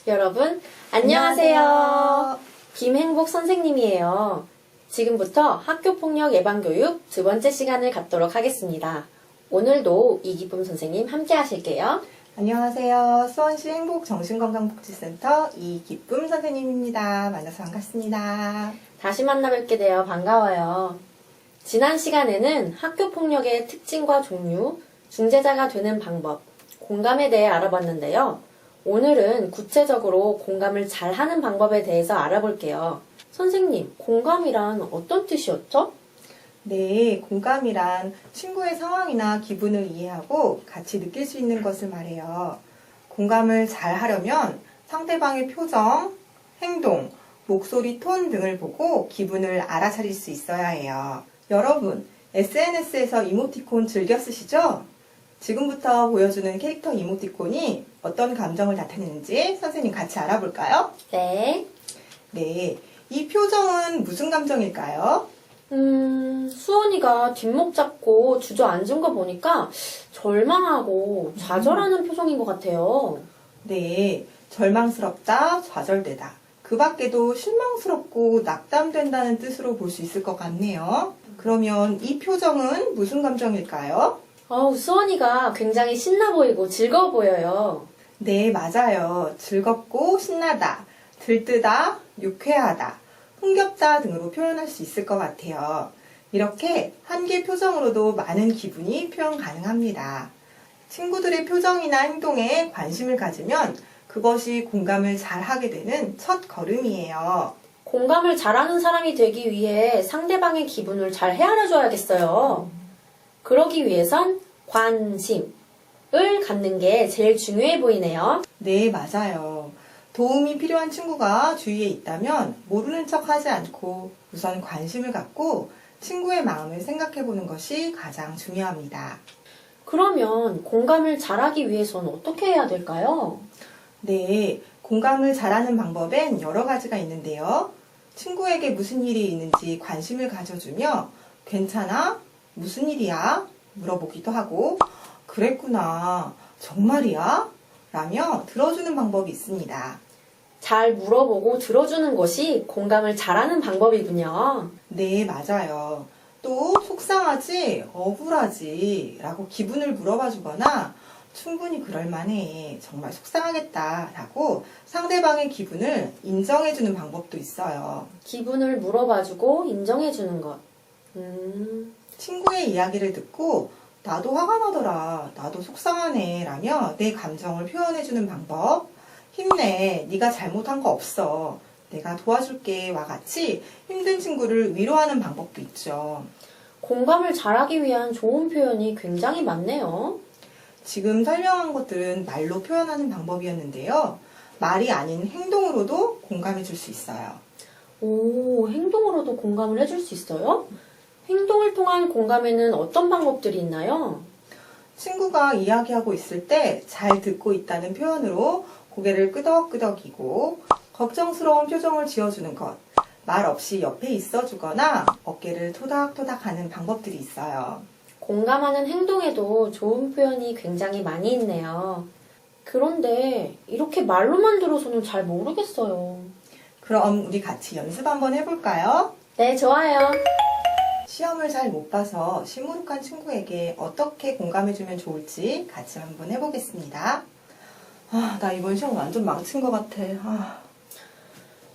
여러분, 안녕하세요. 김행복 선생님이에요. 지금부터 학교폭력 예방교육 두 번째 시간을 갖도록 하겠습니다. 오늘도 이기쁨 선생님 함께 하실게요. 안녕하세요. 수원시 행복정신건강복지센터 이기쁨 선생님입니다. 만나서 반갑습니다. 다시 만나 뵙게 되어 반가워요. 지난 시간에는 학교폭력의 특징과 종류, 중재자가 되는 방법, 공감에 대해 알아봤는데요. 오늘은 구체적으로 공감을 잘하는 방법에 대해서 알아볼게요. 선생님, 공감이란 어떤 뜻이었죠? 네, 공감이란 친구의 상황이나 기분을 이해하고 같이 느낄 수 있는 것을 말해요. 공감을 잘 하려면 상대방의 표정, 행동, 목소리 톤 등을 보고 기분을 알아차릴 수 있어야 해요. 여러분, SNS에서 이모티콘 즐겨 쓰시죠? 지금부터 보여주는 캐릭터 이모티콘이 어떤 감정을 나타내는지 선생님 같이 알아볼까요? 네. 네, 이 표정은 무슨 감정일까요? 수원이가 뒷목 잡고 주저앉은 거 보니까 절망하고 좌절하는 표정인 것 같아요. 네, 절망스럽다, 좌절되다. 그 밖에도 실망스럽고 낙담된다는 뜻으로 볼 수 있을 것 같네요. 그러면 이 표정은 무슨 감정일까요? 수원이가 굉장히 신나 보이고 즐거워 보여요. 네, 맞아요. 즐겁고 신나다, 들뜨다, 유쾌하다, 흥겹다 등으로 표현할 수 있을 것 같아요. 이렇게 한 개 표정으로도 많은 기분이 표현 가능합니다. 친구들의 표정이나 행동에 관심을 가지면 그것이 공감을 잘 하게 되는 첫 걸음이에요. 공감을 잘하는 사람이 되기 위해 상대방의 기분을 잘 헤아려줘야겠어요. 그러기 위해선 관심을 갖는 게 제일 중요해 보이네요. 네, 맞아요. 도움이 필요한 친구가 주위에 있다면 모르는 척 하지 않고 우선 관심을 갖고 친구의 마음을 생각해 보는 것이 가장 중요합니다. 그러면 공감을 잘하기 위해선 어떻게 해야 될까요? 네, 공감을 잘하는 방법엔 여러 가지가 있는데요. 친구에게 무슨 일이 있는지 관심을 가져주며 괜찮아? 무슨 일이야? 물어보기도 하고 그랬구나. 정말이야? 라며 들어주는 방법이 있습니다. 잘 물어보고 들어주는 것이 공감을 잘하는 방법이군요. 네, 맞아요. 또 속상하지? 억울하지? 라고 기분을 물어봐 주거나 충분히 그럴만해. 정말 속상하겠다. 라고 상대방의 기분을 인정해 주는 방법도 있어요. 기분을 물어봐주고 인정해주는 것. 친구의 이야기를 듣고 나도 화가 나더라. 나도 속상하네. 라며 내 감정을 표현해 주는 방법. 힘내. 네가 잘못한 거 없어. 내가 도와줄게. 와 같이 힘든 친구를 위로하는 방법도 있죠. 공감을 잘하기 위한 좋은 표현이 굉장히 많네요. 지금 설명한 것들은 말로 표현하는 방법이었는데요. 말이 아닌 행동으로도 공감해 줄 수 있어요. 행동으로도 공감을 해줄 수 있어요? 행동을 통한 공감에는 어떤 방법들이 있나요? 친구가 이야기하고 있을 때 잘 듣고 있다는 표현으로 고개를 끄덕끄덕이고 걱정스러운 표정을 지어주는 것, 말 없이 옆에 있어주거나 어깨를 토닥토닥 하는 방법들이 있어요. 공감하는 행동에도 좋은 표현이 굉장히 많이 있네요. 그런데 이렇게 말로만 들어서는 잘 모르겠어요. 그럼 우리 같이 연습 한번 해볼까요? 네, 좋아요. 시험을 잘 못 봐서 시무룩한 친구에게 어떻게 공감해주면 좋을지 같이 한번 해보겠습니다. 나 이번 시험 완전 망친 것 같아.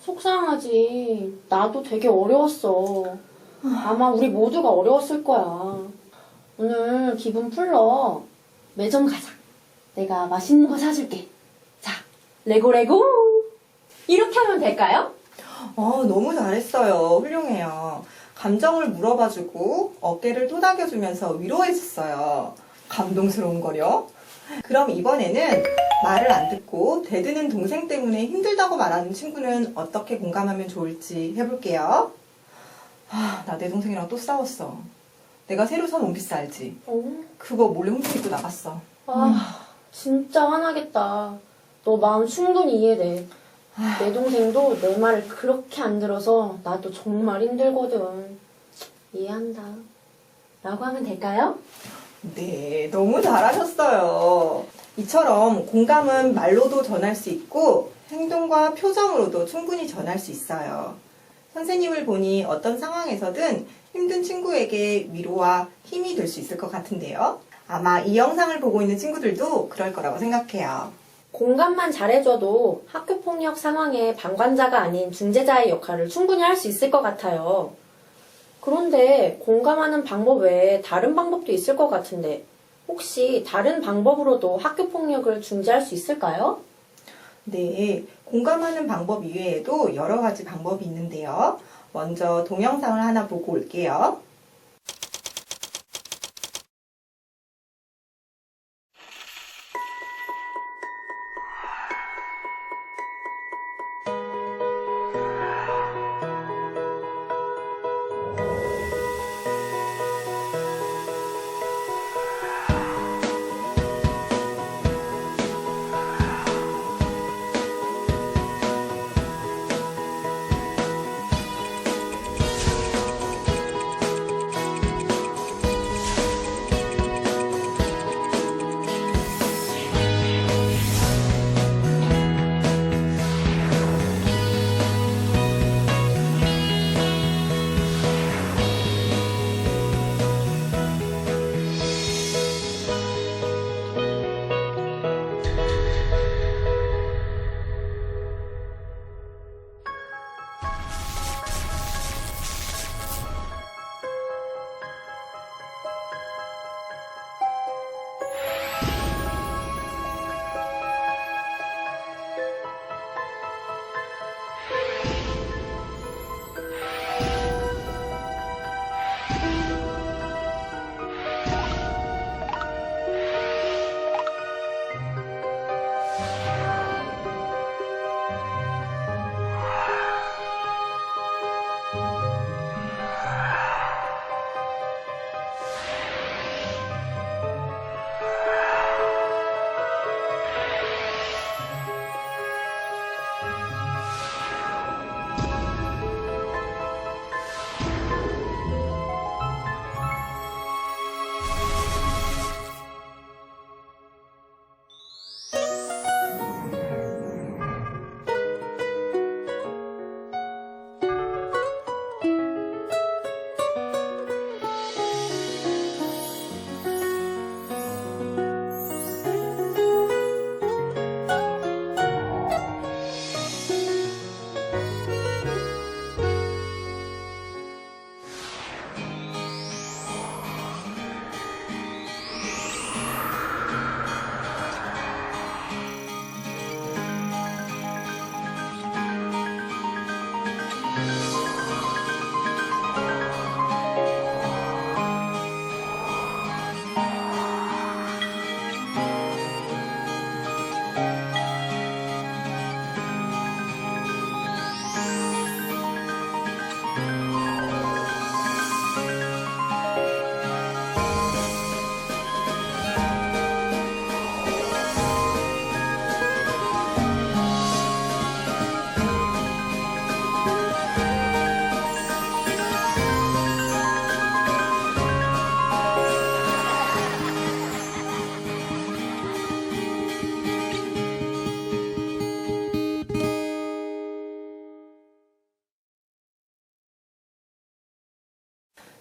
속상하지. 나도 되게 어려웠어. 아마 우리 모두가 어려웠을 거야. 오늘 기분 풀러 매점 가자. 내가 맛있는 거 사줄게. 자, 레고레고! 이렇게 하면 될까요? 너무 잘했어요. 훌륭해요. 감정을 물어봐주고 어깨를 토닥여주면서 위로해줬어요. 감동스러운거려. 그럼 이번에는 말을 안 듣고 대드는 동생 때문에 힘들다고 말하는 친구는 어떻게 공감하면 좋을지 해볼게요. 나 내 동생이랑 또 싸웠어. 내가 새로 산 원피스 알지? 그거 몰래 훔쳐 입고 나갔어. 진짜 화나겠다. 너 마음 충분히 이해돼. 내 동생도 내 말을 그렇게 안 들어서 나도 정말 힘들거든. 이해한다. 라고 하면 될까요? 네, 너무 잘하셨어요. 이처럼 공감은 말로도 전할 수 있고 행동과 표정으로도 충분히 전할 수 있어요. 선생님을 보니 어떤 상황에서든 힘든 친구에게 위로와 힘이 될 수 있을 것 같은데요. 아마 이 영상을 보고 있는 친구들도 그럴 거라고 생각해요. 공감만 잘해줘도 학교폭력 상황의 방관자가 아닌 중재자의 역할을 충분히 할 수 있을 것 같아요. 그런데 공감하는 방법 외에 다른 방법도 있을 것 같은데 혹시 다른 방법으로도 학교폭력을 중재할 수 있을까요? 네, 공감하는 방법 이외에도 여러 가지 방법이 있는데요. 먼저 동영상을 하나 보고 올게요.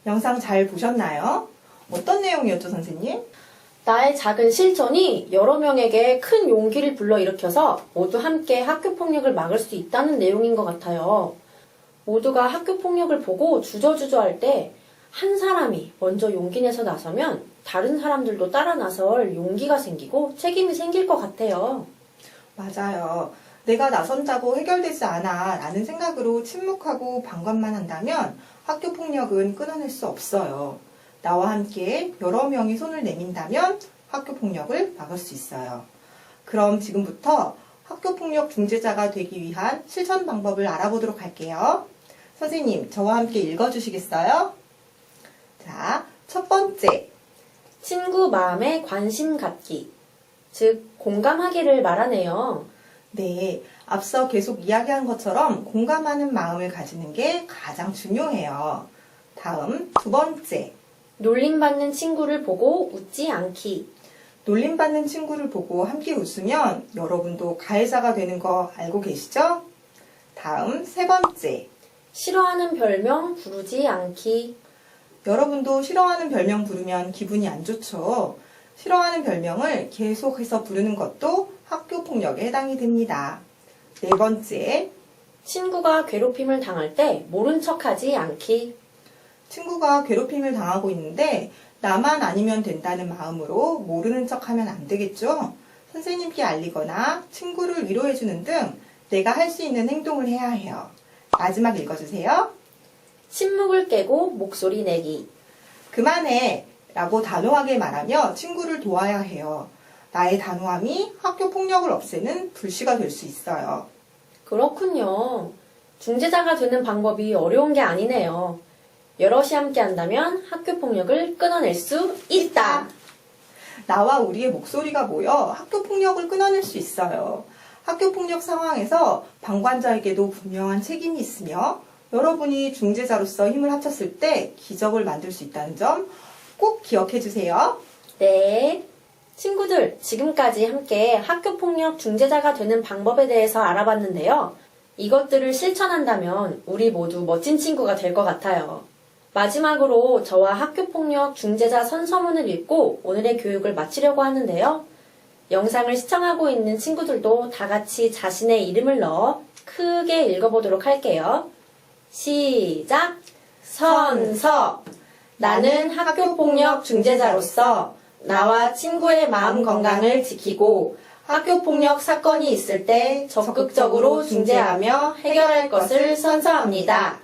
영상 잘 보셨나요? 어떤 내용이었죠, 선생님? 나의 작은 실천이 여러 명에게 큰 용기를 불러일으켜서 모두 함께 학교폭력을 막을 수 있다는 내용인 것 같아요. 모두가 학교폭력을 보고 주저주저할 때 한 사람이 먼저 용기 내서 나서면 다른 사람들도 따라 나설 용기가 생기고 책임이 생길 것 같아요. 맞아요. 내가 나선다고 해결되지 않아 라는 생각으로 침묵하고 방관만 한다면 학교폭력은 끊어낼 수 없어요. 나와 함께 여러 명이 손을 내민다면 학교폭력을 막을 수 있어요. 그럼 지금부터 학교폭력 중재자가 되기 위한 실천 방법을 알아보도록 할게요. 선생님, 저와 함께 읽어주시겠어요? 자, 첫 번째. 친구 마음에 관심 갖기, 즉 공감하기를 말하네요. 네, 앞서 계속 이야기한 것처럼 공감하는 마음을 가지는 게 가장 중요해요. 다음, 두 번째. 놀림받는 친구를 보고 웃지 않기. 놀림받는 친구를 보고 함께 웃으면 여러분도 가해자가 되는 거 알고 계시죠? 다음 3번째. 싫어하는 별명 부르지 않기. 여러분도 싫어하는 별명 부르면 기분이 안 좋죠? 싫어하는 별명을 계속해서 부르는 것도 학교 폭력에 해당이 됩니다. 4번째. 친구가 괴롭힘을 당할 때 모른 척하지 않기. 친구가 괴롭힘을 당하고 있는데 나만 아니면 된다는 마음으로 모르는 척하면 안 되겠죠? 선생님께 알리거나 친구를 위로해주는 등 내가 할 수 있는 행동을 해야 해요. 마지막 읽어주세요. 침묵을 깨고 목소리 내기. 그만해 라고 단호하게 말하며 친구를 도와야 해요. 나의 단호함이 학교 폭력을 없애는 불씨가 될 수 있어요. 그렇군요. 중재자가 되는 방법이 어려운 게 아니네요. 여럿이 함께 한다면 학교 폭력을 끊어낼 수 있다. 나와 우리의 목소리가 모여 학교 폭력을 끊어낼 수 있어요. 학교 폭력 상황에서 방관자에게도 분명한 책임이 있으며 여러분이 중재자로서 힘을 합쳤을 때 기적을 만들 수 있다는 점 꼭 기억해 주세요. 네. 친구들, 지금까지 함께 학교 폭력 중재자가 되는 방법에 대해서 알아봤는데요. 이것들을 실천한다면 우리 모두 멋진 친구가 될 것 같아요. 마지막으로 저와 학교폭력 중재자 선서문을 읽고 오늘의 교육을 마치려고 하는데요. 영상을 시청하고 있는 친구들도 다 같이 자신의 이름을 넣어 크게 읽어보도록 할게요. 시작! 선서! 나는 학교폭력 중재자로서 나와 친구의 마음 건강을 지키고 학교폭력 사건이 있을 때 적극적으로 중재하며 해결할 것을 선서합니다.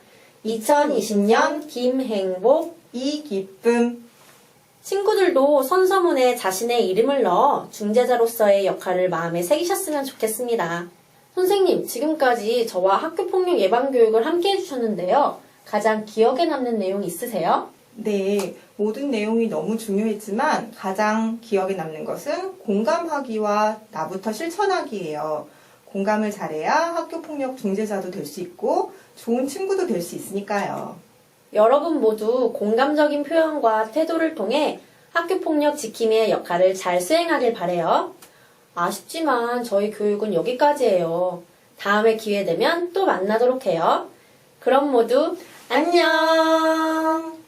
2020년 김행복. 이기쁨. 친구들도 선서문에 자신의 이름을 넣어 중재자로서의 역할을 마음에 새기셨으면 좋겠습니다. 선생님, 지금까지 저와 학교폭력 예방교육을 함께 해주셨는데요. 가장 기억에 남는 내용 있으세요? 네, 모든 내용이 너무 중요했지만 가장 기억에 남는 것은 공감하기와 나부터 실천하기예요. 공감을 잘해야 학교폭력 중재자도 될 수 있고 좋은 친구도 될 수 있으니까요. 여러분 모두 공감적인 표현과 태도를 통해 학교폭력 지킴이의 역할을 잘 수행하길 바래요. 아쉽지만 저희 교육은 여기까지예요. 다음에 기회 되면 또 만나도록 해요. 그럼 모두 안녕!